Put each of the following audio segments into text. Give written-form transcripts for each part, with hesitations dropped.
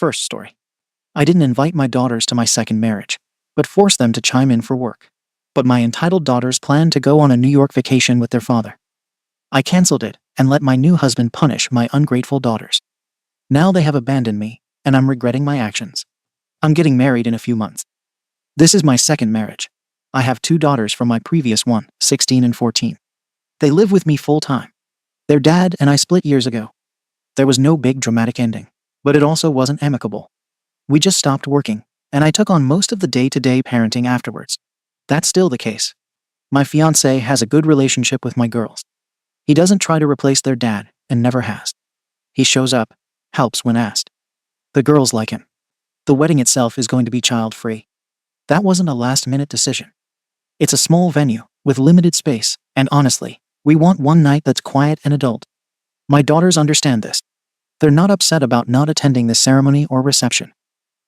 First story. I didn't invite my daughters to my second marriage, but forced them to chime in for work. But my entitled daughters planned to go on a New York vacation with their father. I canceled it and let my new husband punish my ungrateful daughters. Now they have abandoned me, and I'm regretting my actions. I'm getting married in a few months. This is my second marriage. I have 2 daughters from my previous one, 16 and 14. They live with me full-time. Their dad and I split years ago. There was no big dramatic ending, but it also wasn't amicable. We just stopped working, and I took on most of the day-to-day parenting afterwards. That's still the case. My fiancé has a good relationship with my girls. He doesn't try to replace their dad, and never has. He shows up, helps when asked. The girls like him. The wedding itself is going to be child-free. That wasn't a last-minute decision. It's a small venue, with limited space, and honestly, we want one night that's quiet and adult. My daughters understand this. They're not upset about not attending the ceremony or reception.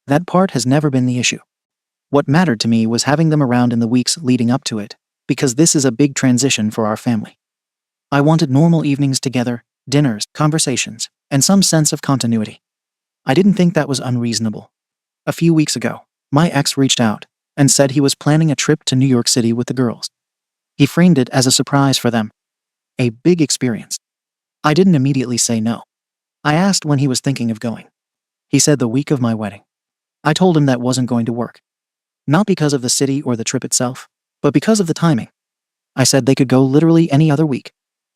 That part has never been the issue. What mattered to me was having them around in the weeks leading up to it, because this is a big transition for our family. I wanted normal evenings together, dinners, conversations, and some sense of continuity. I didn't think that was unreasonable. A few weeks ago, my ex reached out and said he was planning a trip to New York City with the girls. He framed it as a surprise for them. A big experience. I didn't immediately say no. I asked when he was thinking of going. He said the week of my wedding. I told him that wasn't going to work. Not because of the city or the trip itself, but because of the timing. I said they could go literally any other week.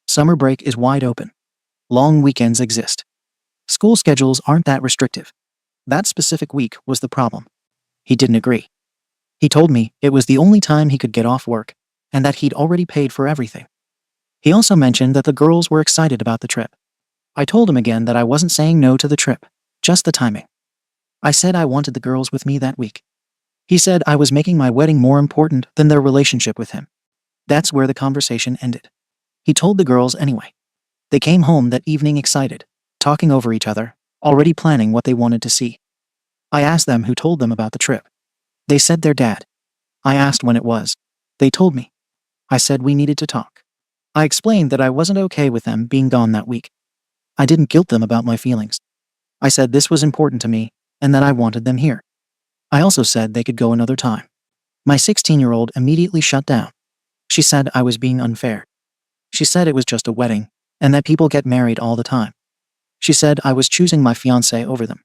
Summer break is wide open. Long weekends exist. School schedules aren't that restrictive. That specific week was the problem. He didn't agree. He told me it was the only time he could get off work, and that he'd already paid for everything. He also mentioned that the girls were excited about the trip. I told him again that I wasn't saying no to the trip, just the timing. I said I wanted the girls with me that week. He said I was making my wedding more important than their relationship with him. That's where the conversation ended. He told the girls anyway. They came home that evening excited, talking over each other, already planning what they wanted to see. I asked them who told them about the trip. They said their dad. I asked when it was. They told me. I said we needed to talk. I explained that I wasn't okay with them being gone that week. I didn't guilt them about my feelings. I said this was important to me, and that I wanted them here. I also said they could go another time. My 16-year-old immediately shut down. She said I was being unfair. She said it was just a wedding, and that people get married all the time. She said I was choosing my fiancé over them.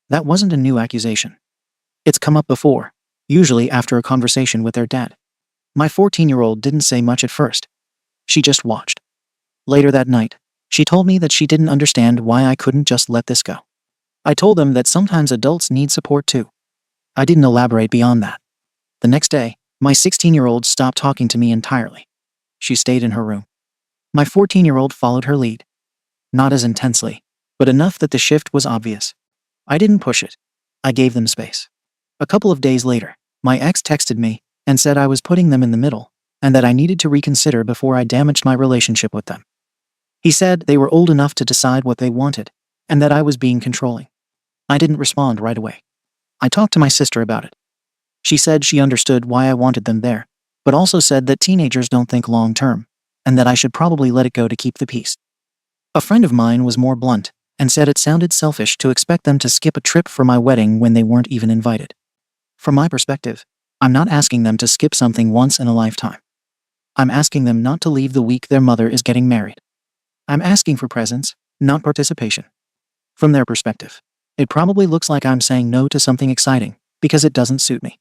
That wasn't a new accusation. It's come up before, usually after a conversation with their dad. My 14-year-old didn't say much at first. She just watched. Later that night, she told me that she didn't understand why I couldn't just let this go. I told them that sometimes adults need support too. I didn't elaborate beyond that. The next day, my 16-year-old stopped talking to me entirely. She stayed in her room. My 14-year-old followed her lead. Not as intensely, but enough that the shift was obvious. I didn't push it. I gave them space. A couple of days later, my ex texted me and said I was putting them in the middle, and that I needed to reconsider before I damaged my relationship with them. He said they were old enough to decide what they wanted, and that I was being controlling. I didn't respond right away. I talked to my sister about it. She said she understood why I wanted them there, but also said that teenagers don't think long-term, and that I should probably let it go to keep the peace. A friend of mine was more blunt, and said it sounded selfish to expect them to skip a trip for my wedding when they weren't even invited. From my perspective, I'm not asking them to skip something once in a lifetime. I'm asking them not to leave the week their mother is getting married. I'm asking for presence, not participation. From their perspective, it probably looks like I'm saying no to something exciting, because it doesn't suit me.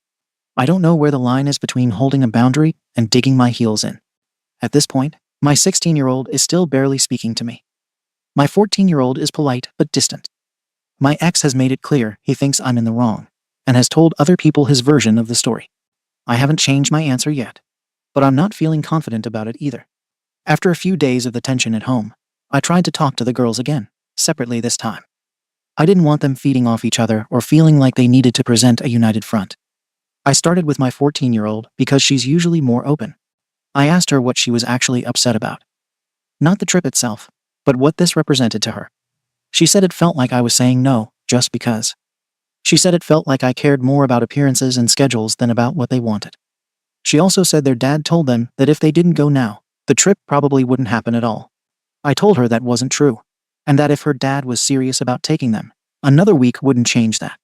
I don't know where the line is between holding a boundary and digging my heels in. At this point, my 16-year-old is still barely speaking to me. My 14-year-old is polite but distant. My ex has made it clear he thinks I'm in the wrong, and has told other people his version of the story. I haven't changed my answer yet, but I'm not feeling confident about it either. After a few days of the tension at home, I tried to talk to the girls again, separately this time. I didn't want them feeding off each other or feeling like they needed to present a united front. I started with my 14-year-old because she's usually more open. I asked her what she was actually upset about. Not the trip itself, but what this represented to her. She said it felt like I was saying no, just because. She said it felt like I cared more about appearances and schedules than about what they wanted. She also said their dad told them that if they didn't go now, the trip probably wouldn't happen at all. I told her that wasn't true, and that if her dad was serious about taking them, Another week wouldn't change that.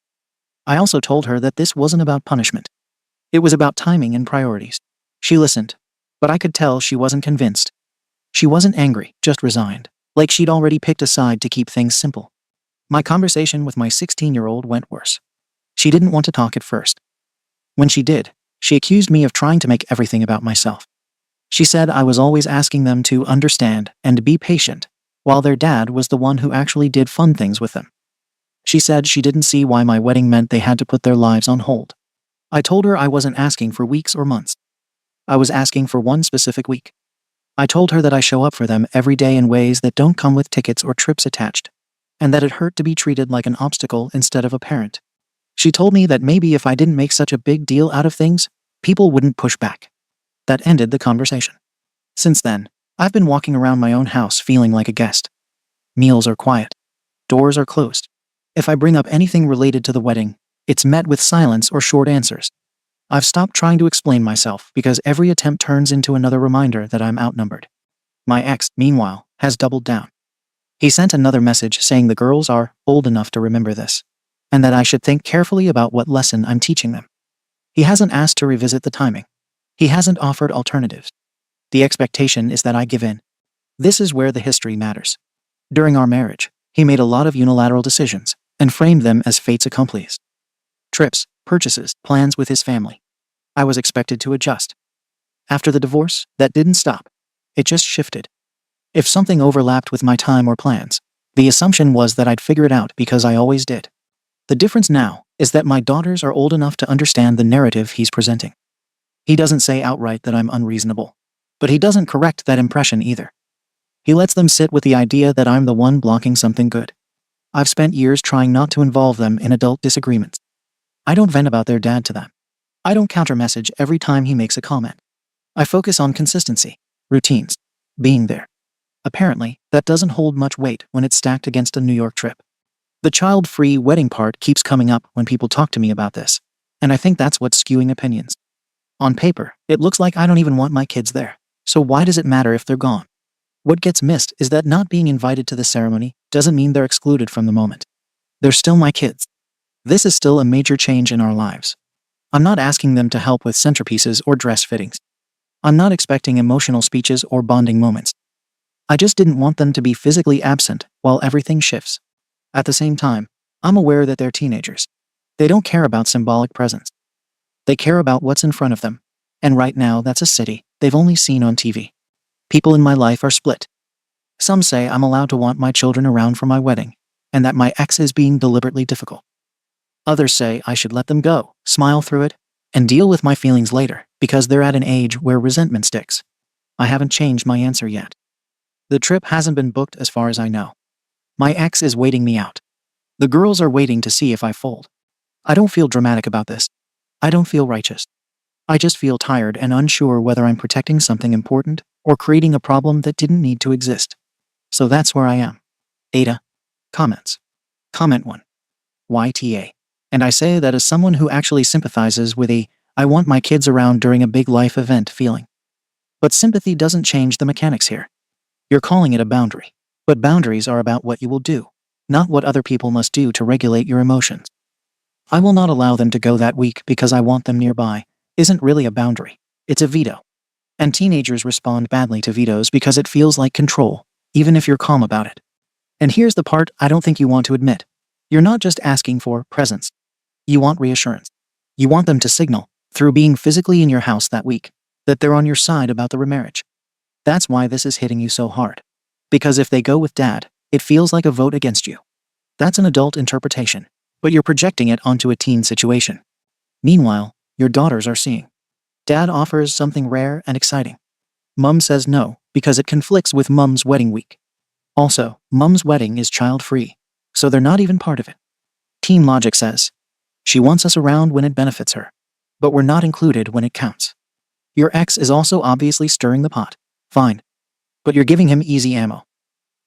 I also told her that this wasn't about punishment. It was about timing and priorities. She listened, but I could tell she wasn't convinced. She wasn't angry, just resigned, like she'd already picked a side to keep things simple. My conversation with my 16-year-old went worse. She didn't want to talk at first. When she did, she accused me of trying to make everything about myself. She said I was always asking them to understand and be patient, while their dad was the one who actually did fun things with them. She said she didn't see why my wedding meant they had to put their lives on hold. I told her I wasn't asking for weeks or months. I was asking for one specific week. I told her that I show up for them every day in ways that don't come with tickets or trips attached, and that it hurt to be treated like an obstacle instead of a parent. She told me that maybe if I didn't make such a big deal out of things, people wouldn't push back. That ended the conversation. Since then, I've been walking around my own house feeling like a guest. Meals are quiet. Doors are closed. If I bring up anything related to the wedding, it's met with silence or short answers. I've stopped trying to explain myself because every attempt turns into another reminder that I'm outnumbered. My ex, meanwhile, has doubled down. He sent another message saying the girls are old enough to remember this, and that I should think carefully about what lesson I'm teaching them. He hasn't asked to revisit the timing. He hasn't offered alternatives. The expectation is that I give in. This is where the history matters. During our marriage, he made a lot of unilateral decisions and framed them as fates accomplis. Trips, purchases, plans with his family. I was expected to adjust. After the divorce, that didn't stop. It just shifted. If something overlapped with my time or plans, the assumption was that I'd figure it out because I always did. The difference now is that my daughters are old enough to understand the narrative he's presenting. He doesn't say outright that I'm unreasonable, but he doesn't correct that impression either. He lets them sit with the idea that I'm the one blocking something good. I've spent years trying not to involve them in adult disagreements. I don't vent about their dad to them. I don't counter-message every time he makes a comment. I focus on consistency, routines, being there. Apparently, that doesn't hold much weight when it's stacked against a New York trip. The child-free wedding part keeps coming up when people talk to me about this, and I think that's what's skewing opinions. On paper, it looks like I don't even want my kids there, so why does it matter if they're gone? What gets missed is that not being invited to the ceremony doesn't mean they're excluded from the moment. They're still my kids. This is still a major change in our lives. I'm not asking them to help with centerpieces or dress fittings. I'm not expecting emotional speeches or bonding moments. I just didn't want them to be physically absent while everything shifts. At the same time, I'm aware that they're teenagers. They don't care about symbolic presence. They care about what's in front of them. And right now, that's a city they've only seen on TV. People in my life are split. Some say I'm allowed to want my children around for my wedding, and that my ex is being deliberately difficult. Others say I should let them go, smile through it, and deal with my feelings later because they're at an age where resentment sticks. I haven't changed my answer yet. The trip hasn't been booked as far as I know. My ex is waiting me out. The girls are waiting to see if I fold. I don't feel dramatic about this. I don't feel righteous. I just feel tired and unsure whether I'm protecting something important or creating a problem that didn't need to exist. So that's where I am. Ada. Comments. Comment 1. YTA. And I say that as someone who actually sympathizes with I want my kids around during a big life event feeling. But sympathy doesn't change the mechanics here. You're calling it a boundary. But boundaries are about what you will do, not what other people must do to regulate your emotions. I will not allow them to go that week because I want them nearby isn't really a boundary. It's a veto. And teenagers respond badly to vetoes because it feels like control, even if you're calm about it. And here's the part I don't think you want to admit. You're not just asking for presence. You want reassurance. You want them to signal, through being physically in your house that week, that they're on your side about the remarriage. That's why this is hitting you so hard. Because if they go with dad, it feels like a vote against you. That's an adult interpretation, but you're projecting it onto a teen situation. Meanwhile, your daughters are seeing. Dad offers something rare and exciting. Mum says no, because it conflicts with Mum's wedding week. Also, Mum's wedding is child-free, so they're not even part of it. Teen logic says, she wants us around when it benefits her, but we're not included when it counts. Your ex is also obviously stirring the pot. Fine. But you're giving him easy ammo.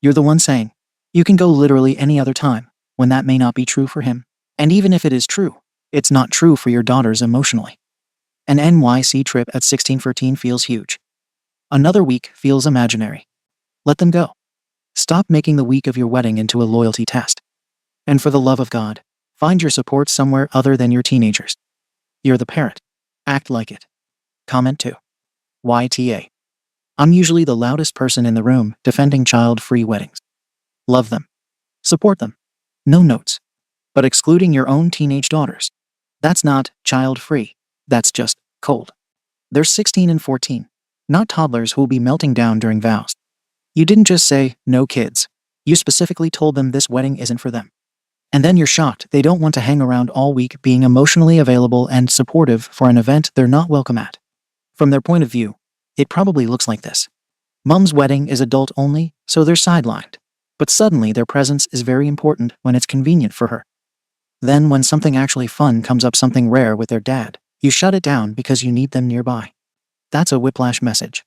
You're the one saying, you can go literally any other time, when that may not be true for him. And even if it is true, it's not true for your daughters emotionally. An NYC trip at 16-14 feels huge. Another week feels imaginary. Let them go. Stop making the week of your wedding into a loyalty test. And for the love of God, find your support somewhere other than your teenagers. You're the parent. Act like it. Comment 2. YTA. I'm usually the loudest person in the room defending child-free weddings. Love them. Support them. No notes. But excluding your own teenage daughters. That's not child-free. That's just cold. They're 16 and 14. Not toddlers who'll be melting down during vows. You didn't just say, no kids. You specifically told them this wedding isn't for them. And then you're shocked they don't want to hang around all week being emotionally available and supportive for an event they're not welcome at. From their point of view, it probably looks like this. Mom's wedding is adult only, so they're sidelined. But suddenly their presence is very important when it's convenient for her. Then when something actually fun comes up, something rare with their dad, you shut it down because you need them nearby. That's a whiplash message.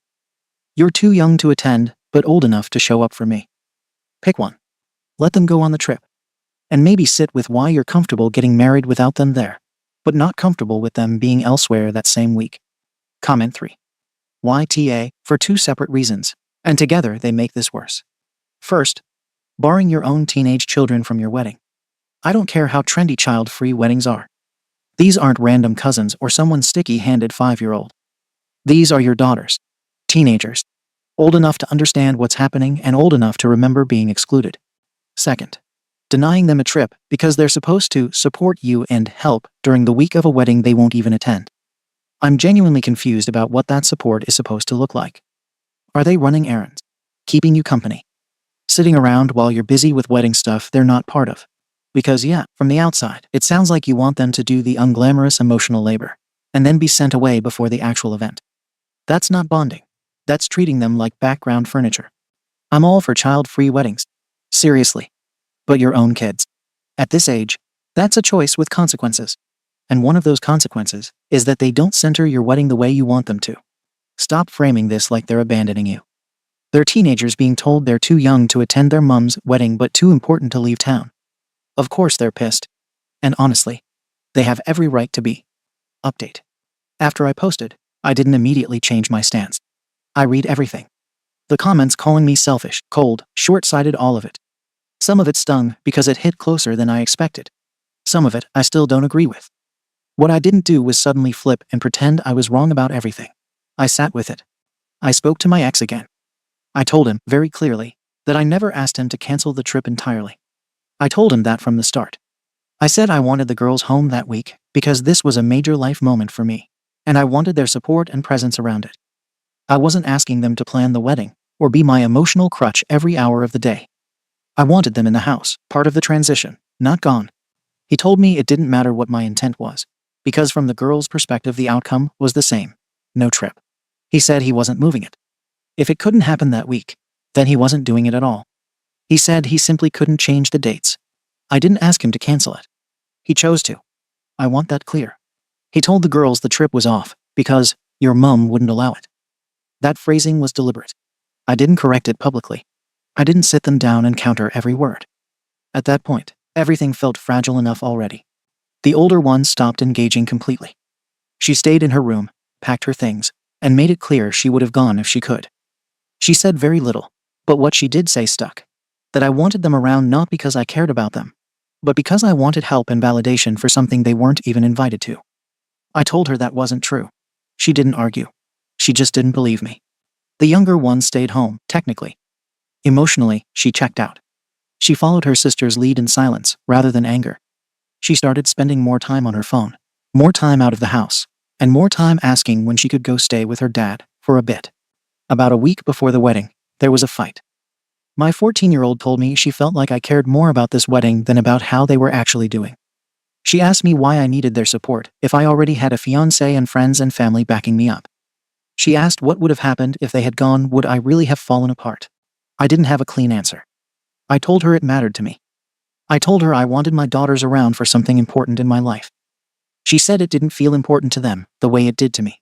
You're too young to attend, but old enough to show up for me. Pick one. Let them go on the trip. And maybe sit with why you're comfortable getting married without them there, but not comfortable with them being elsewhere that same week. Comment 3. YTA, for 2 separate reasons, and together they make this worse. First, barring your own teenage children from your wedding. I don't care how trendy child-free weddings are. These aren't random cousins or someone's sticky-handed 5-year-old. These are your daughters. Teenagers. Old enough to understand what's happening and old enough to remember being excluded. Second, denying them a trip because they're supposed to support you and help during the week of a wedding they won't even attend. I'm genuinely confused about what that support is supposed to look like. Are they running errands? Keeping you company? Sitting around while you're busy with wedding stuff they're not part of? Because yeah, from the outside, it sounds like you want them to do the unglamorous emotional labor, and then be sent away before the actual event. That's not bonding. That's treating them like background furniture. I'm all for child-free weddings. Seriously. But your own kids. At this age, that's a choice with consequences. And one of those consequences is that they don't center your wedding the way you want them to. Stop framing this like they're abandoning you. They're teenagers being told they're too young to attend their mom's wedding but too important to leave town. Of course they're pissed. And honestly, they have every right to be. Update. After I posted, I didn't immediately change my stance. I read everything. The comments calling me selfish, cold, short-sighted, all of it. Some of it stung because it hit closer than I expected. Some of it I still don't agree with. What I didn't do was suddenly flip and pretend I was wrong about everything. I sat with it. I spoke to my ex again. I told him, very clearly, that I never asked him to cancel the trip entirely. I told him that from the start. I said I wanted the girls home that week because this was a major life moment for me, and I wanted their support and presence around it. I wasn't asking them to plan the wedding or be my emotional crutch every hour of the day. I wanted them in the house, part of the transition, not gone. He told me it didn't matter what my intent was, because from the girls' perspective the outcome was the same. No trip. He said he wasn't moving it. If it couldn't happen that week, then he wasn't doing it at all. He said he simply couldn't change the dates. I didn't ask him to cancel it. He chose to. I want that clear. He told the girls the trip was off because your mum wouldn't allow it. That phrasing was deliberate. I didn't correct it publicly. I didn't sit them down and counter every word. At that point, everything felt fragile enough already. The older one stopped engaging completely. She stayed in her room, packed her things, and made it clear she would have gone if she could. She said very little, but what she did say stuck. That I wanted them around not because I cared about them, but because I wanted help and validation for something they weren't even invited to. I told her that wasn't true. She didn't argue. She just didn't believe me. The younger one stayed home, technically. Emotionally, she checked out. She followed her sister's lead in silence, rather than anger. She started spending more time on her phone, more time out of the house, and more time asking when she could go stay with her dad, for a bit. About a week before the wedding, there was a fight. My 14-year-old told me she felt like I cared more about this wedding than about how they were actually doing. She asked me why I needed their support if I already had a fiancé and friends and family backing me up. She asked what would have happened if they had gone, would I really have fallen apart? I didn't have a clean answer. I told her it mattered to me. I told her I wanted my daughters around for something important in my life. She said it didn't feel important to them the way it did to me.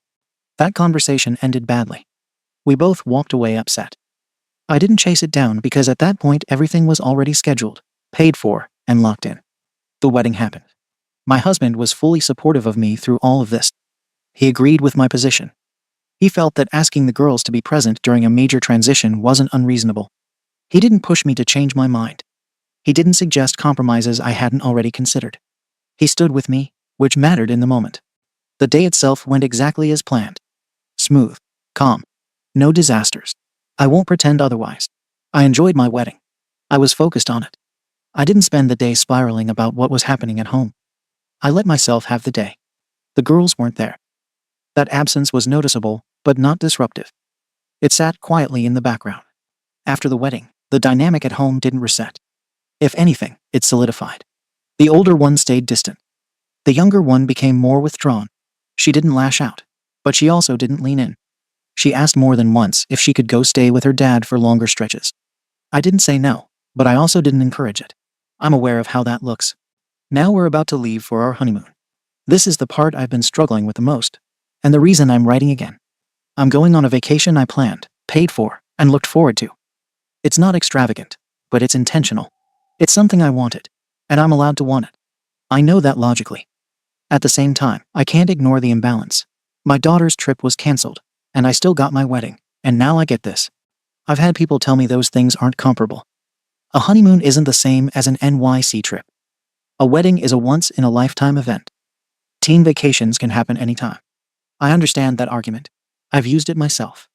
That conversation ended badly. We both walked away upset. I didn't chase it down because at that point everything was already scheduled, paid for, and locked in. The wedding happened. My husband was fully supportive of me through all of this. He agreed with my position. He felt that asking the girls to be present during a major transition wasn't unreasonable. He didn't push me to change my mind. He didn't suggest compromises I hadn't already considered. He stood with me, which mattered in the moment. The day itself went exactly as planned. Smooth. Calm. No disasters. I won't pretend otherwise. I enjoyed my wedding. I was focused on it. I didn't spend the day spiraling about what was happening at home. I let myself have the day. The girls weren't there. That absence was noticeable, but not disruptive. It sat quietly in the background. After the wedding, the dynamic at home didn't reset. If anything, it solidified. The older one stayed distant. The younger one became more withdrawn. She didn't lash out, but she also didn't lean in. She asked more than once if she could go stay with her dad for longer stretches. I didn't say no, but I also didn't encourage it. I'm aware of how that looks. Now we're about to leave for our honeymoon. This is the part I've been struggling with the most, and the reason I'm writing again. I'm going on a vacation I planned, paid for, and looked forward to. It's not extravagant, but it's intentional. It's something I wanted, and I'm allowed to want it. I know that logically. At the same time, I can't ignore the imbalance. My daughter's trip was canceled, and I still got my wedding, and now I get this. I've had people tell me those things aren't comparable. A honeymoon isn't the same as an NYC trip. A wedding is a once-in-a-lifetime event. Teen vacations can happen anytime. I understand that argument. I've used it myself.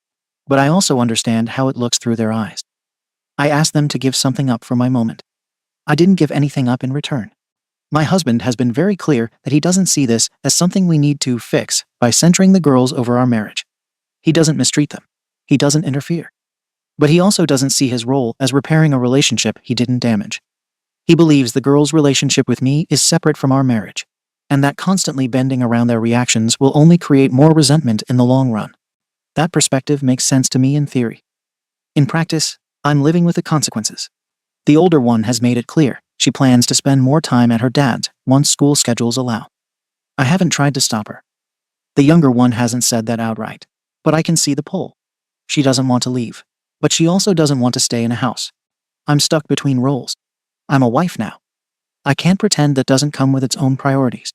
But I also understand how it looks through their eyes. I asked them to give something up for my moment. I didn't give anything up in return. My husband has been very clear that he doesn't see this as something we need to fix by centering the girls over our marriage. He doesn't mistreat them. He doesn't interfere. But he also doesn't see his role as repairing a relationship he didn't damage. He believes the girls' relationship with me is separate from our marriage, and that constantly bending around their reactions will only create more resentment in the long run. That perspective makes sense to me in theory. In practice, I'm living with the consequences. The older one has made it clear she plans to spend more time at her dad's once school schedules allow. I haven't tried to stop her. The younger one hasn't said that outright, but I can see the pull. She doesn't want to leave, but she also doesn't want to stay in a house. I'm stuck between roles. I'm a wife now. I can't pretend that doesn't come with its own priorities.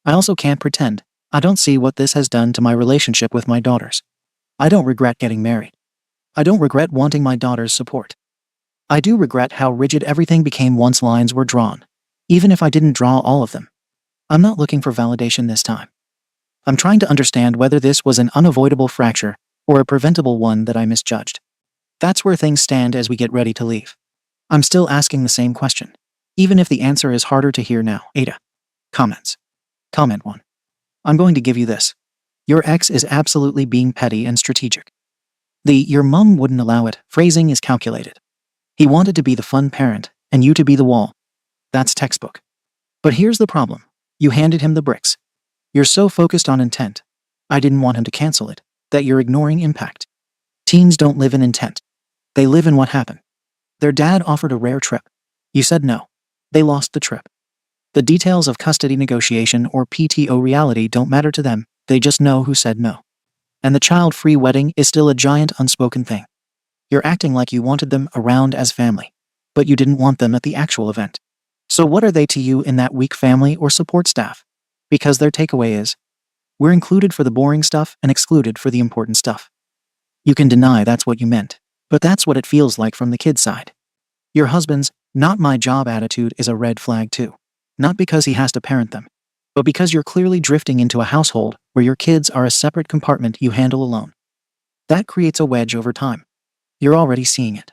I also can't pretend I don't see what this has done to my relationship with my daughters. I don't regret getting married. I don't regret wanting my daughter's support. I do regret how rigid everything became once lines were drawn, even if I didn't draw all of them. I'm not looking for validation this time. I'm trying to understand whether this was an unavoidable fracture or a preventable one that I misjudged. That's where things stand as we get ready to leave. I'm still asking the same question, even if the answer is harder to hear now. Ada. Comments. Comment 1. I'm going to give you this. Your ex is absolutely being petty and strategic. The "your mum wouldn't allow it" phrasing is calculated. He wanted to be the fun parent, and you to be the wall. That's textbook. But here's the problem. You handed him the bricks. You're so focused on intent. I didn't want him to cancel it, that you're ignoring impact. Teens don't live in intent. They live in what happened. Their dad offered a rare trip. You said no. They lost the trip. The details of custody negotiation or PTO reality don't matter to them, they just know who said no. And the child-free wedding is still a giant unspoken thing. You're acting like you wanted them around as family, but you didn't want them at the actual event. So what are they to you in that weak family or support staff? Because their takeaway is, we're included for the boring stuff and excluded for the important stuff. You can deny that's what you meant, but that's what it feels like from the kid's side. Your husband's "not my job" attitude is a red flag too. Not because he has to parent them, but because you're clearly drifting into a household where your kids are a separate compartment you handle alone. That creates a wedge over time. You're already seeing it.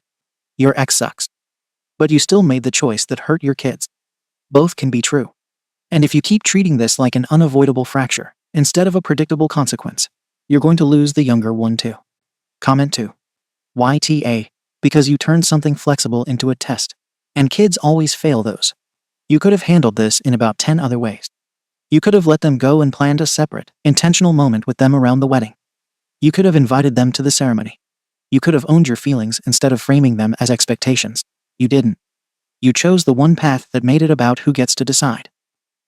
Your ex sucks. But you still made the choice that hurt your kids. Both can be true. And if you keep treating this like an unavoidable fracture, instead of a predictable consequence, you're going to lose the younger one too. Comment 2. YTA. Because you turned something flexible into a test. And kids always fail those. You could have handled this in about 10 other ways. You could have let them go and planned a separate, intentional moment with them around the wedding. You could have invited them to the ceremony. You could have owned your feelings instead of framing them as expectations. You didn't. You chose the one path that made it about who gets to decide.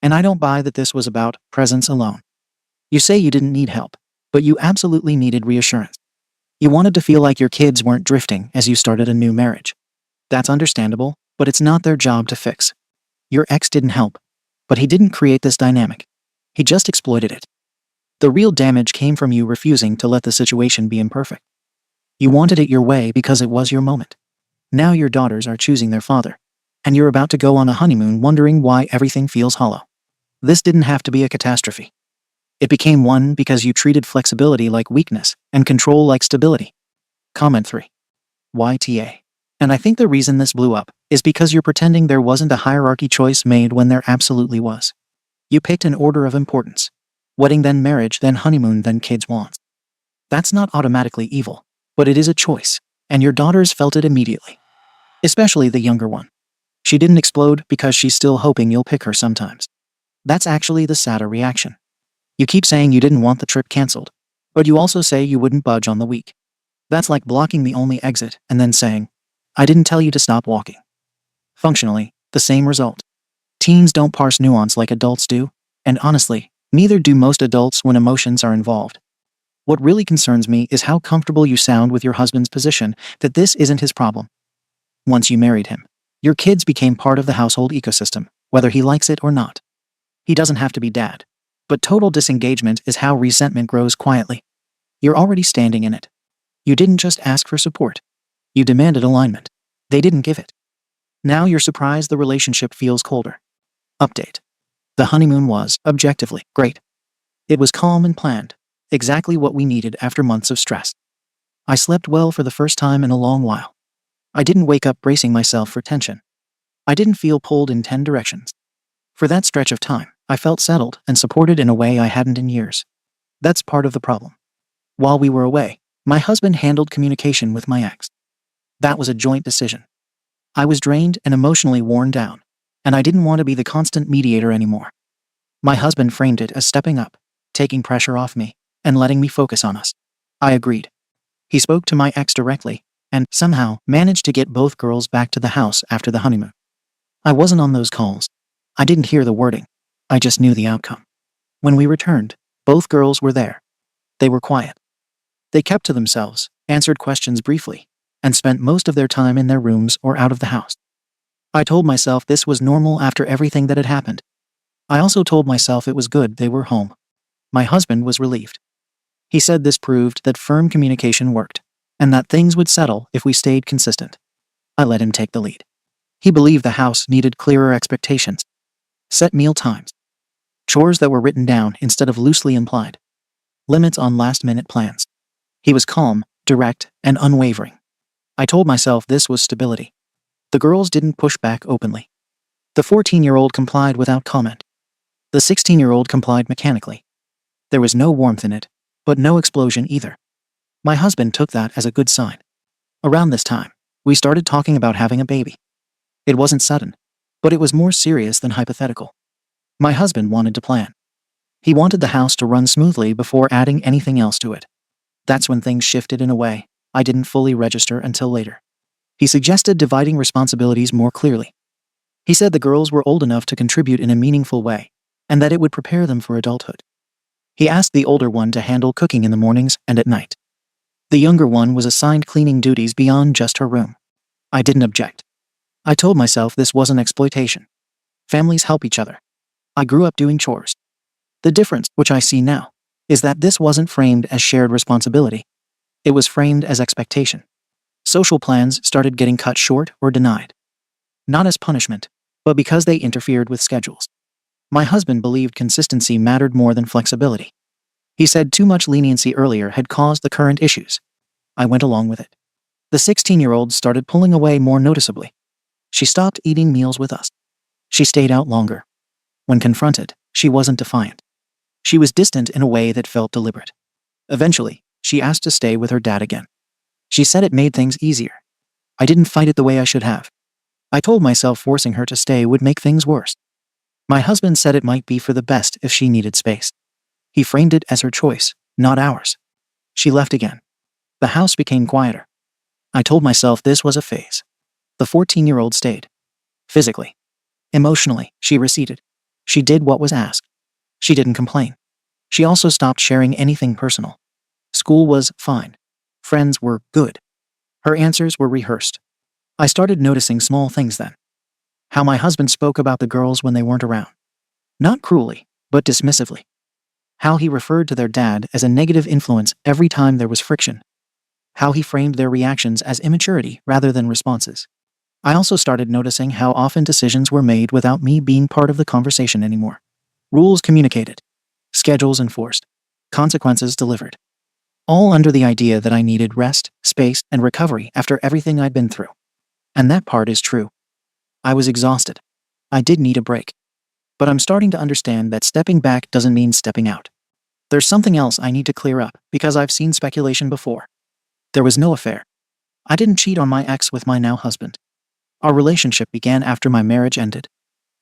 And I don't buy that this was about presence alone. You say you didn't need help, but you absolutely needed reassurance. You wanted to feel like your kids weren't drifting as you started a new marriage. That's understandable, but it's not their job to fix. Your ex didn't help, but he didn't create this dynamic. He just exploited it. The real damage came from you refusing to let the situation be imperfect. You wanted it your way because it was your moment. Now your daughters are choosing their father. and you're about to go on a honeymoon wondering why everything feels hollow. This didn't have to be a catastrophe. It became one because you treated flexibility like weakness and control like stability. Comment 3. YTA. And I think the reason this blew up is because you're pretending there wasn't a hierarchy choice made when there absolutely was. You picked an order of importance. Wedding, then marriage, then honeymoon, then kids wants. That's not automatically evil, but it is a choice, and your daughters felt it immediately. Especially the younger one. She didn't explode because she's still hoping you'll pick her sometimes. That's actually the sadder reaction. You keep saying you didn't want the trip canceled, but you also say you wouldn't budge on the week. That's like blocking the only exit and then saying, I didn't tell you to stop walking. Functionally, the same result. Teens don't parse nuance like adults do, and honestly, neither do most adults when emotions are involved. What really concerns me is how comfortable you sound with your husband's position that this isn't his problem. Once you married him, your kids became part of the household ecosystem, whether he likes it or not. He doesn't have to be dad. But total disengagement is how resentment grows quietly. You're already standing in it. You didn't just ask for support. You demanded alignment. They didn't give it. Now you're surprised the relationship feels colder. Update. The honeymoon was, objectively, great. It was calm and planned, exactly what we needed after months of stress. I slept well for the first time in a long while. I didn't wake up bracing myself for tension. I didn't feel pulled in 10 directions. For that stretch of time, I felt settled and supported in a way I hadn't in years. That's part of the problem. While we were away, my husband handled communication with my ex. That was a joint decision. I was drained and emotionally worn down, and I didn't want to be the constant mediator anymore. My husband framed it as stepping up, taking pressure off me, and letting me focus on us. I agreed. He spoke to my ex directly, and somehow managed to get both girls back to the house after the honeymoon. I wasn't on those calls. I didn't hear the wording. I just knew the outcome. When we returned, both girls were there. They were quiet. They kept to themselves, answered questions briefly, and spent most of their time in their rooms or out of the house. I told myself this was normal after everything that had happened. I also told myself it was good they were home. My husband was relieved. He said this proved that firm communication worked, and that things would settle if we stayed consistent. I let him take the lead. He believed the house needed clearer expectations. Set meal times. Chores that were written down instead of loosely implied. Limits on last-minute plans. He was calm, direct, and unwavering. I told myself this was stability. The girls didn't push back openly. The 14-year-old complied without comment. The 16-year-old complied mechanically. There was no warmth in it, but no explosion either. My husband took that as a good sign. Around this time, we started talking about having a baby. It wasn't sudden, but it was more serious than hypothetical. My husband wanted to plan. He wanted the house to run smoothly before adding anything else to it. That's when things shifted in a way I didn't fully register until later. He suggested dividing responsibilities more clearly. He said the girls were old enough to contribute in a meaningful way, and that it would prepare them for adulthood. He asked the older one to handle cooking in the mornings and at night. The younger one was assigned cleaning duties beyond just her room. I didn't object. I told myself this wasn't exploitation. Families help each other. I grew up doing chores. The difference, which I see now, is that this wasn't framed as shared responsibility. It was framed as expectation. Social plans started getting cut short or denied. Not as punishment, but because they interfered with schedules. My husband believed consistency mattered more than flexibility. He said too much leniency earlier had caused the current issues. I went along with it. The 16-year-old started pulling away more noticeably. She stopped eating meals with us. She stayed out longer. When confronted, she wasn't defiant. She was distant in a way that felt deliberate. Eventually, she asked to stay with her dad again. She said it made things easier. I didn't fight it the way I should have. I told myself forcing her to stay would make things worse. My husband said it might be for the best if she needed space. He framed it as her choice, not ours. She left again. The house became quieter. I told myself this was a phase. The 14-year-old stayed. Physically. Emotionally, she receded. She did what was asked. She didn't complain. She also stopped sharing anything personal. School was fine. Friends were good. Her answers were rehearsed. I started noticing small things then. How my husband spoke about the girls when they weren't around. Not cruelly, but dismissively. How he referred to their dad as a negative influence every time there was friction. How he framed their reactions as immaturity rather than responses. I also started noticing how often decisions were made without me being part of the conversation anymore. Rules communicated, schedules enforced, consequences delivered. All under the idea that I needed rest, space, and recovery after everything I'd been through. And that part is true. I was exhausted. I did need a break. But I'm starting to understand that stepping back doesn't mean stepping out. There's something else I need to clear up because I've seen speculation before. There was no affair. I didn't cheat on my ex with my now husband. Our relationship began after my marriage ended.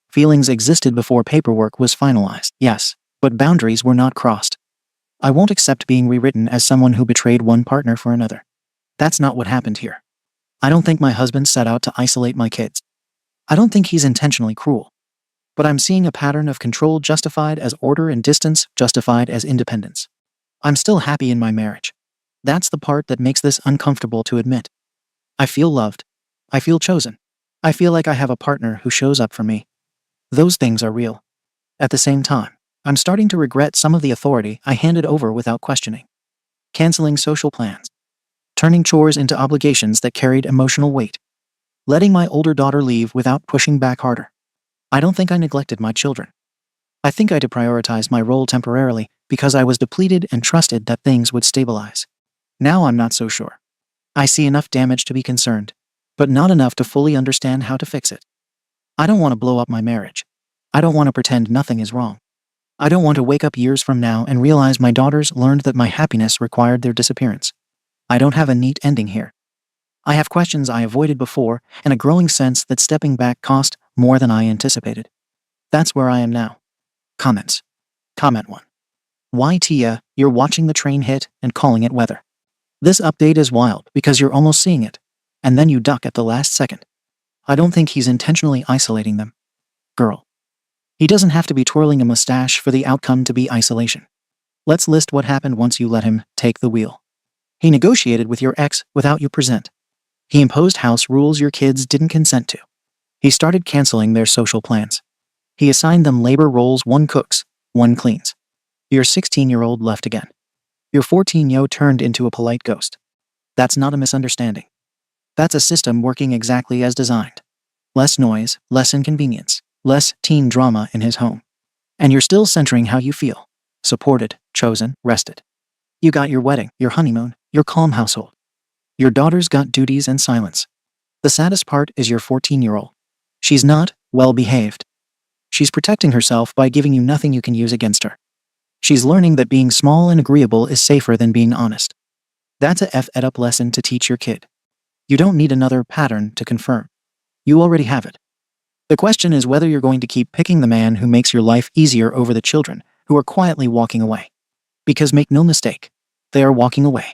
Feelings existed before paperwork was finalized, yes, but boundaries were not crossed. I won't accept being rewritten as someone who betrayed one partner for another. That's not what happened here. I don't think my husband set out to isolate my kids. I don't think he's intentionally cruel. But I'm seeing a pattern of control justified as order and distance justified as independence. I'm still happy in my marriage. That's the part that makes this uncomfortable to admit. I feel loved. I feel chosen. I feel like I have a partner who shows up for me. Those things are real. At the same time, I'm starting to regret some of the authority I handed over without questioning. Canceling social plans. Turning chores into obligations that carried emotional weight. Letting my older daughter leave without pushing back harder. I don't think I neglected my children. I think I deprioritized my role temporarily because I was depleted and trusted that things would stabilize. Now I'm not so sure. I see enough damage to be concerned, but not enough to fully understand how to fix it. I don't want to blow up my marriage. I don't want to pretend nothing is wrong. I don't want to wake up years from now and realize my daughters learned that my happiness required their disappearance. I don't have a neat ending here. I have questions I avoided before and a growing sense that stepping back cost more than I anticipated. That's where I am now. Comments. Comment 1. Why Tia, you're watching the train hit and calling it weather. This update is wild because you're almost seeing it, and then you duck at the last second. I don't think he's intentionally isolating them. Girl. He doesn't have to be twirling a mustache for the outcome to be isolation. Let's list what happened once you let him take the wheel. He negotiated with your ex without you present. He imposed house rules your kids didn't consent to. He started canceling their social plans. He assigned them labor roles: one cooks, one cleans. Your 16-year-old left again. Your 14-year-old turned into a polite ghost. That's not a misunderstanding. That's a system working exactly as designed. Less noise, less inconvenience, less teen drama in his home. And you're still centering how you feel. Supported, chosen, rested. You got your wedding, your honeymoon, your calm household. Your daughter's got duties and silence. The saddest part is your 14-year-old. She's not well-behaved. She's protecting herself by giving you nothing you can use against her. She's learning that being small and agreeable is safer than being honest. That's a F-ed-up lesson to teach your kid. You don't need another pattern to confirm. You already have it. The question is whether you're going to keep picking the man who makes your life easier over the children who are quietly walking away. Because make no mistake, they are walking away.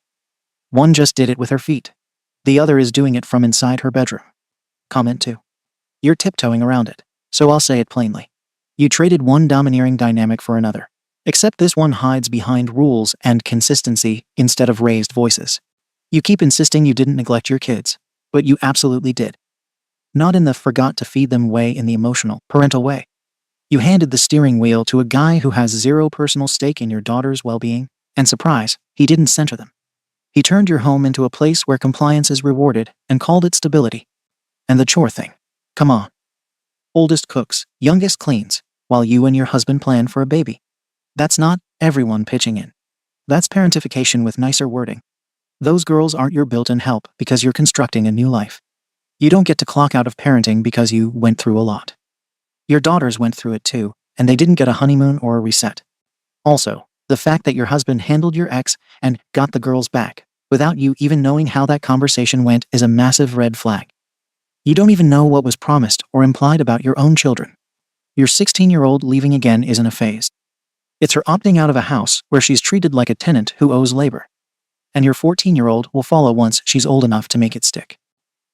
One just did it with her feet. The other is doing it from inside her bedroom. Comment 2. You're tiptoeing around it, so I'll say it plainly. You traded one domineering dynamic for another. Except this one hides behind rules and consistency instead of raised voices. You keep insisting you didn't neglect your kids, but you absolutely did. Not in the forgot to feed them way, in the emotional, parental way. You handed the steering wheel to a guy who has zero personal stake in your daughter's well-being, and surprise, he didn't center them. He turned your home into a place where compliance is rewarded and called it stability. And the chore thing. Come on. Oldest cooks, youngest cleans, while you and your husband plan for a baby. That's not everyone pitching in. That's parentification with nicer wording. Those girls aren't your built-in help because you're constructing a new life. You don't get to clock out of parenting because you went through a lot. Your daughters went through it too, and they didn't get a honeymoon or a reset. Also, the fact that your husband handled your ex and got the girls back without you even knowing how that conversation went is a massive red flag. You don't even know what was promised or implied about your own children. Your 16-year-old leaving again isn't a phase. It's her opting out of a house where she's treated like a tenant who owes labor. And your 14-year-old will follow once she's old enough to make it stick.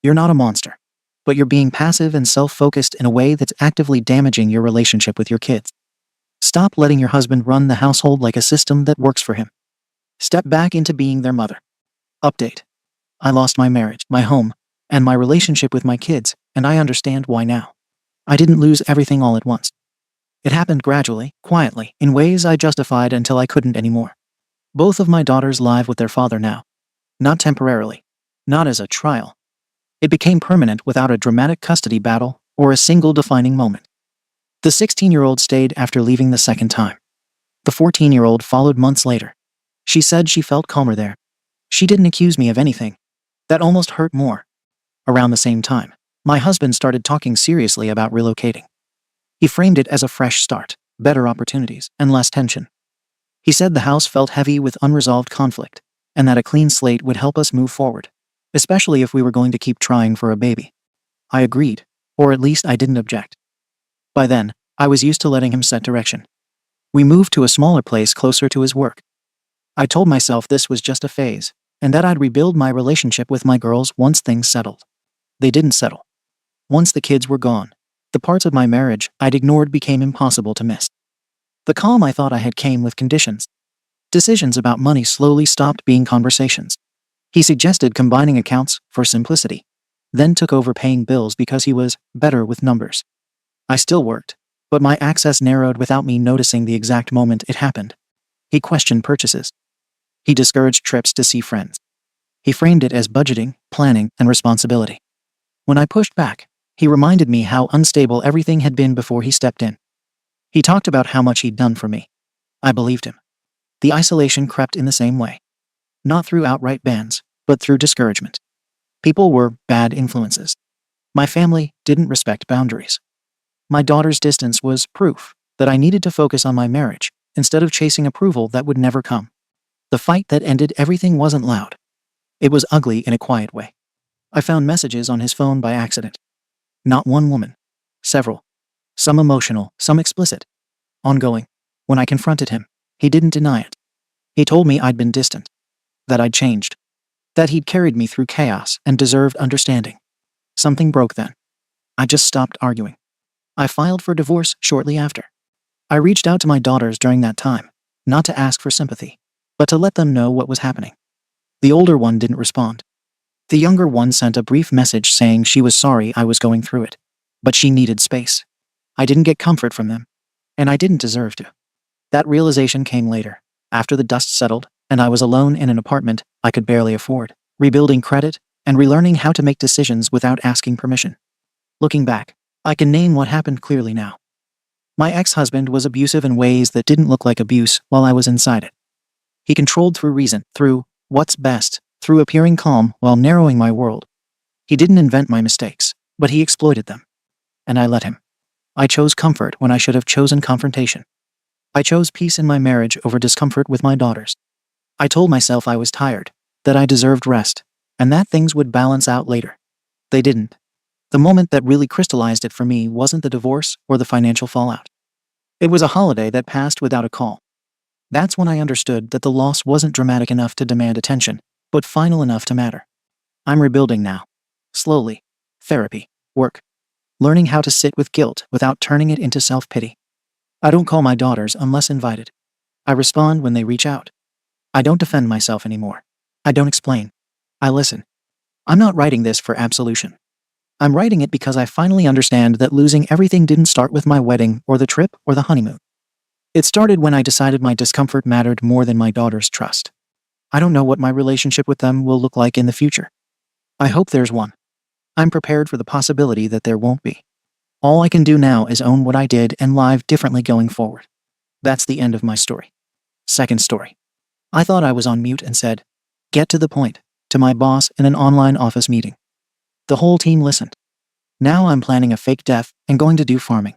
You're not a monster, but you're being passive and self-focused in a way that's actively damaging your relationship with your kids. Stop letting your husband run the household like a system that works for him. Step back into being their mother. Update. I lost my marriage, my home, and my relationship with my kids, and I understand why now. I didn't lose everything all at once. It happened gradually, quietly, in ways I justified until I couldn't anymore. Both of my daughters live with their father now. Not temporarily. Not as a trial. It became permanent without a dramatic custody battle or a single defining moment. The 16-year-old stayed after leaving the second time. The 14-year-old followed months later. She said she felt calmer there. She didn't accuse me of anything. That almost hurt more. Around the same time, my husband started talking seriously about relocating. He framed it as a fresh start, better opportunities, and less tension. He said the house felt heavy with unresolved conflict, and that a clean slate would help us move forward, especially if we were going to keep trying for a baby. I agreed, or at least I didn't object. By then, I was used to letting him set direction. We moved to a smaller place closer to his work. I told myself this was just a phase, and that I'd rebuild my relationship with my girls once things settled. They didn't settle. Once the kids were gone, the parts of my marriage I'd ignored became impossible to miss. The calm I thought I had came with conditions. Decisions about money slowly stopped being conversations. He suggested combining accounts for simplicity, then took over paying bills because he was better with numbers. I still worked, but my access narrowed without me noticing the exact moment it happened. He questioned purchases. He discouraged trips to see friends. He framed it as budgeting, planning, and responsibility. When I pushed back, he reminded me how unstable everything had been before he stepped in. He talked about how much he'd done for me. I believed him. The isolation crept in the same way. Not through outright bans, but through discouragement. People were bad influences. My family didn't respect boundaries. My daughter's distance was proof that I needed to focus on my marriage instead of chasing approval that would never come. The fight that ended everything wasn't loud. It was ugly in a quiet way. I found messages on his phone by accident. Not one woman. Several. Some emotional, some explicit. Ongoing. When I confronted him, he didn't deny it. He told me I'd been distant. That I'd changed. That he'd carried me through chaos and deserved understanding. Something broke then. I just stopped arguing. I filed for divorce shortly after. I reached out to my daughters during that time, not to ask for sympathy, but to let them know what was happening. The older one didn't respond. The younger one sent a brief message saying she was sorry I was going through it, but she needed space. I didn't get comfort from them, and I didn't deserve to. That realization came later, after the dust settled, and I was alone in an apartment I could barely afford, rebuilding credit, and relearning how to make decisions without asking permission. Looking back, I can name what happened clearly now. My ex-husband was abusive in ways that didn't look like abuse while I was inside it. He controlled through reason, through what's best, through appearing calm while narrowing my world. He didn't invent my mistakes, but he exploited them. And I let him. I chose comfort when I should have chosen confrontation. I chose peace in my marriage over discomfort with my daughters. I told myself I was tired, that I deserved rest, and that things would balance out later. They didn't. The moment that really crystallized it for me wasn't the divorce or the financial fallout. It was a holiday that passed without a call. That's when I understood that the loss wasn't dramatic enough to demand attention, but final enough to matter. I'm rebuilding now. Slowly. Therapy. Work. Learning how to sit with guilt without turning it into self-pity. I don't call my daughters unless invited. I respond when they reach out. I don't defend myself anymore. I don't explain. I listen. I'm not writing this for absolution. I'm writing it because I finally understand that losing everything didn't start with my wedding or the trip or the honeymoon. It started when I decided my discomfort mattered more than my daughter's trust. I don't know what my relationship with them will look like in the future. I hope there's one. I'm prepared for the possibility that there won't be. All I can do now is own what I did and live differently going forward. That's the end of my story. Second story. I thought I was on mute and said, "Get to the point," to my boss in an online office meeting. The whole team listened. Now I'm planning a fake death and going to do farming.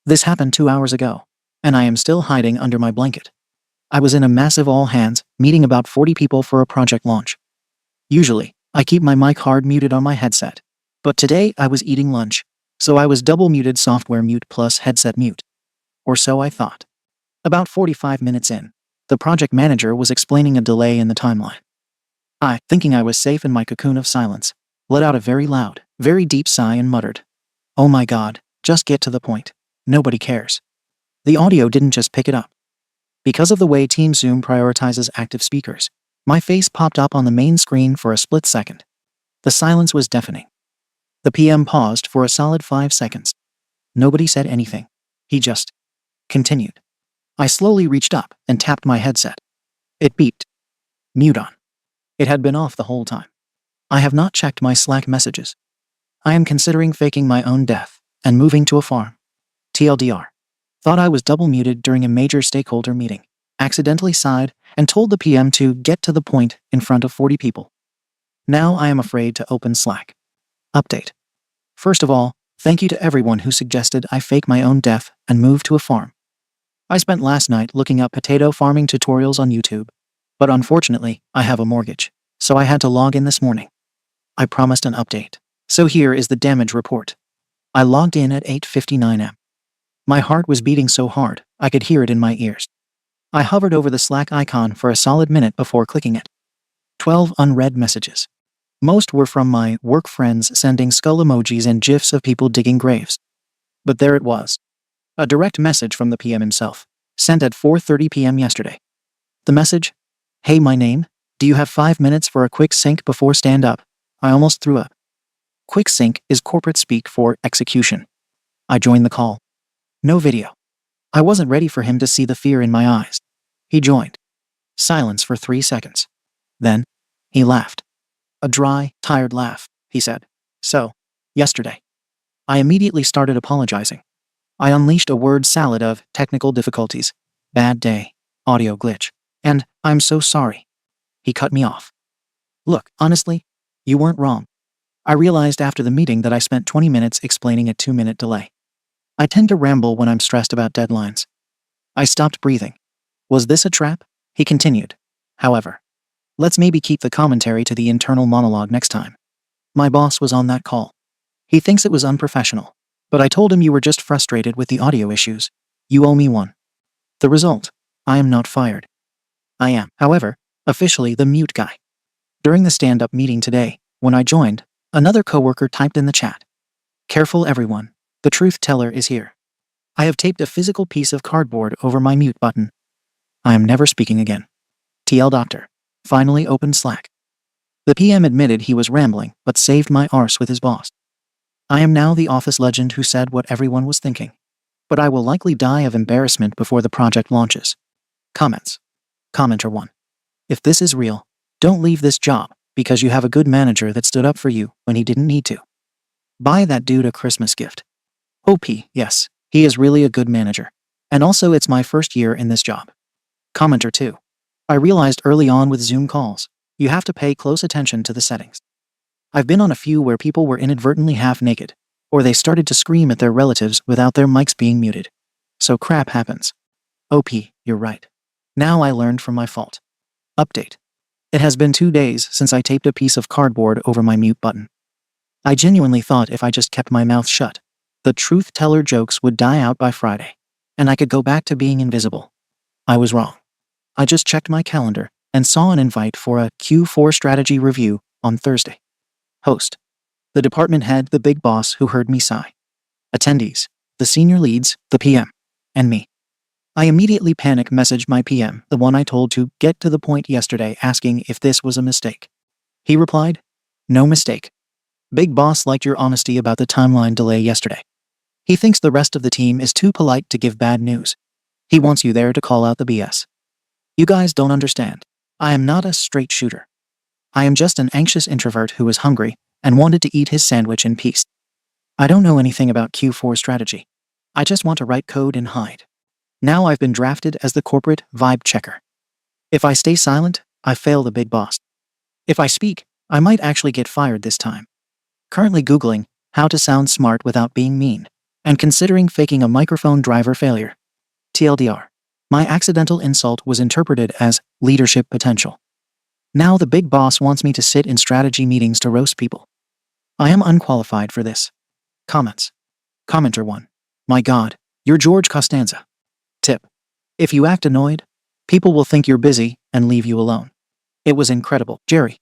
This happened 2 hours ago, and I am still hiding under my blanket. I was in a massive all-hands meeting about 40 people for a project launch. Usually, I keep my mic hard muted on my headset, but today I was eating lunch, so I was double muted, software mute plus headset mute. Or so I thought. About 45 minutes in, the project manager was explaining a delay in the timeline. I, thinking I was safe in my cocoon of silence, let out a very loud, very deep sigh and muttered, "Oh my God, just get to the point. Nobody cares." The audio didn't just pick it up. Because of the way Team Zoom prioritizes active speakers, my face popped up on the main screen for a split second. The silence was deafening. The PM paused for a solid 5 seconds. Nobody said anything. He just continued. I slowly reached up and tapped my headset. It beeped. Mute on. It had been off the whole time. I have not checked my Slack messages. I am considering faking my own death and moving to a farm. TLDR. Thought I was double muted during a major stakeholder meeting. Accidentally sighed and told the PM to get to the point in front of 40 people. Now I am afraid to open Slack. Update. First of all, thank you to everyone who suggested I fake my own death and move to a farm. I spent last night looking up potato farming tutorials on YouTube, but unfortunately, I have a mortgage, so I had to log in this morning. I promised an update. So here is the damage report. I logged in at 8:59 am. My heart was beating so hard, I could hear it in my ears. I hovered over the Slack icon for a solid minute before clicking it. 12 unread messages. Most were from my work friends sending skull emojis and gifs of people digging graves. But there it was. A direct message from the PM himself, sent at 4:30 p.m. yesterday. The message? Hey, my name? Do you have 5 minutes for a quick sync before stand up? I almost threw up. Quick sync is corporate speak for execution. I joined the call. No video. I wasn't ready for him to see the fear in my eyes. He joined. Silence for 3 seconds. Then, he laughed. A dry, tired laugh, he said. So, yesterday. I immediately started apologizing. I unleashed a word salad of technical difficulties, bad day, audio glitch, and I'm so sorry. He cut me off. Look, honestly, you weren't wrong. I realized after the meeting that I spent 20 minutes explaining a 2-minute delay. I tend to ramble when I'm stressed about deadlines. I stopped breathing. Was this a trap? He continued. However, let's maybe keep the commentary to the internal monologue next time. My boss was on that call. He thinks it was unprofessional, but I told him you were just frustrated with the audio issues. You owe me one. The result? I am not fired. I am, however, officially the mute guy. During the stand-up meeting today, when I joined, another coworker typed in the chat. Careful everyone, the truth teller is here. I have taped a physical piece of cardboard over my mute button. I am never speaking again. TL Doctor. Finally opened Slack. The PM admitted he was rambling, but saved my arse with his boss. I am now the office legend who said what everyone was thinking. But I will likely die of embarrassment before the project launches. Comments. Commenter 1. If this is real, don't leave this job, because you have a good manager that stood up for you when he didn't need to. Buy that dude a Christmas gift. OP, yes, he is really a good manager. And also it's my first year in this job. Commenter 2. I realized early on with Zoom calls, you have to pay close attention to the settings. I've been on a few where people were inadvertently half naked, or they started to scream at their relatives without their mics being muted. So crap happens. OP, you're right. Now I learned from my fault. Update. It has been 2 days since I taped a piece of cardboard over my mute button. I genuinely thought if I just kept my mouth shut, the truth teller jokes would die out by Friday, and I could go back to being invisible. I was wrong. I just checked my calendar and saw an invite for a Q4 strategy review on Thursday. Host. The department head, the big boss who heard me sigh. Attendees. The senior leads, the PM, and me. I immediately panic messaged my PM, the one I told to get to the point yesterday, asking if this was a mistake. He replied, no mistake. Big boss liked your honesty about the timeline delay yesterday. He thinks the rest of the team is too polite to give bad news. He wants you there to call out the BS. You guys don't understand. I am not a straight shooter. I am just an anxious introvert who was hungry and wanted to eat his sandwich in peace. I don't know anything about Q4 strategy. I just want to write code and hide. Now I've been drafted as the corporate vibe checker. If I stay silent, I fail the big boss. If I speak, I might actually get fired this time. Currently Googling how to sound smart without being mean, and considering faking a microphone driver failure. TLDR. My accidental insult was interpreted as leadership potential. Now the big boss wants me to sit in strategy meetings to roast people. I am unqualified for this. Comments. Commenter 1. My God, you're George Costanza. Tip. If you act annoyed, people will think you're busy and leave you alone. It was incredible, Jerry.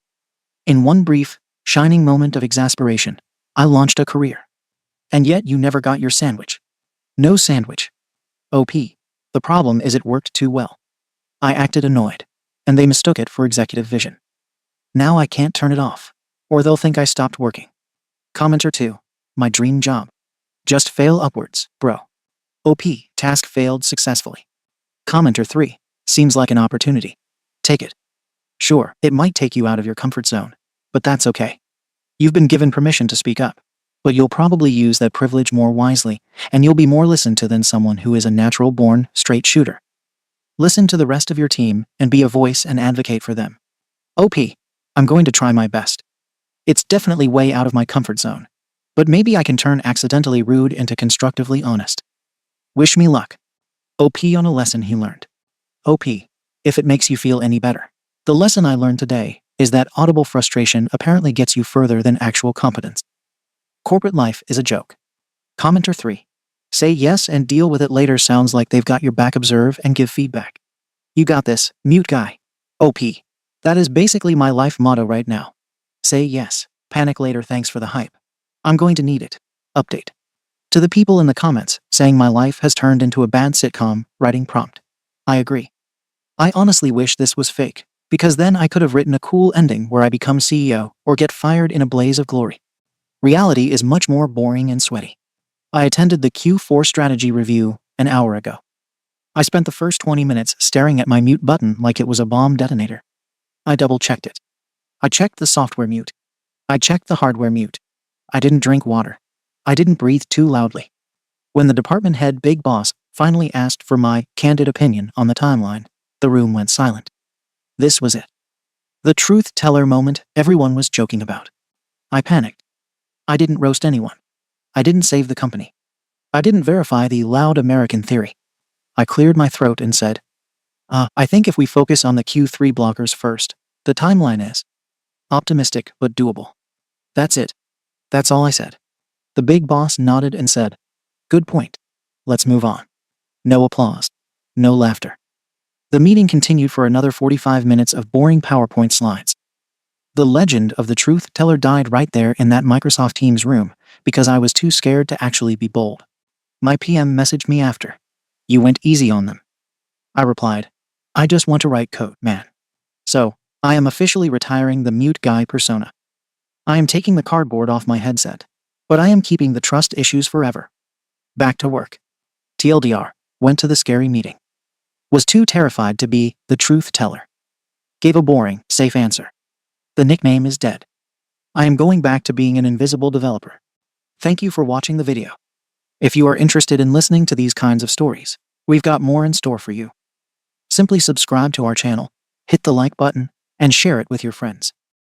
In one brief, shining moment of exasperation, I launched a career. And yet you never got your sandwich. No sandwich. OP. The problem is it worked too well. I acted annoyed, and they mistook it for executive vision. Now I can't turn it off, or they'll think I stopped working. Commenter 2. My dream job. Just fail upwards, bro. OP. Task failed successfully. Commenter 3. Seems like an opportunity. Take it. Sure, it might take you out of your comfort zone, but that's okay. You've been given permission to speak up, but you'll probably use that privilege more wisely, and you'll be more listened to than someone who is a natural-born straight shooter. Listen to the rest of your team and be a voice and advocate for them. OP, I'm going to try my best. It's definitely way out of my comfort zone, but maybe I can turn accidentally rude into constructively honest. Wish me luck. OP on a lesson he learned. OP, if it makes you feel any better. The lesson I learned today is that audible frustration apparently gets you further than actual competence. Corporate life is a joke. Commenter 3. Say yes and deal with it later sounds like they've got your back. Observe and give feedback. You got this, mute guy. OP. That is basically my life motto right now. Say yes, panic later. Thanks for the hype. I'm going to need it. Update. To the people in the comments saying my life has turned into a bad sitcom, writing prompt. I agree. I honestly wish this was fake, because then I could have written a cool ending where I become CEO or get fired in a blaze of glory. Reality is much more boring and sweaty. I attended the Q4 strategy review an hour ago. I spent the first 20 minutes staring at my mute button like it was a bomb detonator. I double-checked it. I checked the software mute. I checked the hardware mute. I didn't drink water. I didn't breathe too loudly. When the department head big boss finally asked for my candid opinion on the timeline, the room went silent. This was it. The truth teller moment everyone was joking about. I panicked. I didn't roast anyone. I didn't save the company. I didn't verify the loud American theory. I cleared my throat and said, I think if we focus on the Q3 blockers first, the timeline is optimistic but doable. That's it. That's all I said. The big boss nodded and said, good point. Let's move on. No applause. No laughter. The meeting continued for another 45 minutes of boring PowerPoint slides. The legend of the truth teller died right there in that Microsoft Teams room because I was too scared to actually be bold. My PM messaged me after. You went easy on them. I replied, I just want to write code, man. So, I am officially retiring the mute guy persona. I am taking the cardboard off my headset, but I am keeping the trust issues forever. Back to work. TLDR, went to the scary meeting. Was too terrified to be the truth teller. Gave a boring, safe answer. The nickname is dead. I am going back to being an invisible developer. Thank you for watching the video. If you are interested in listening to these kinds of stories, we've got more in store for you. Simply subscribe to our channel, hit the like button, and share it with your friends.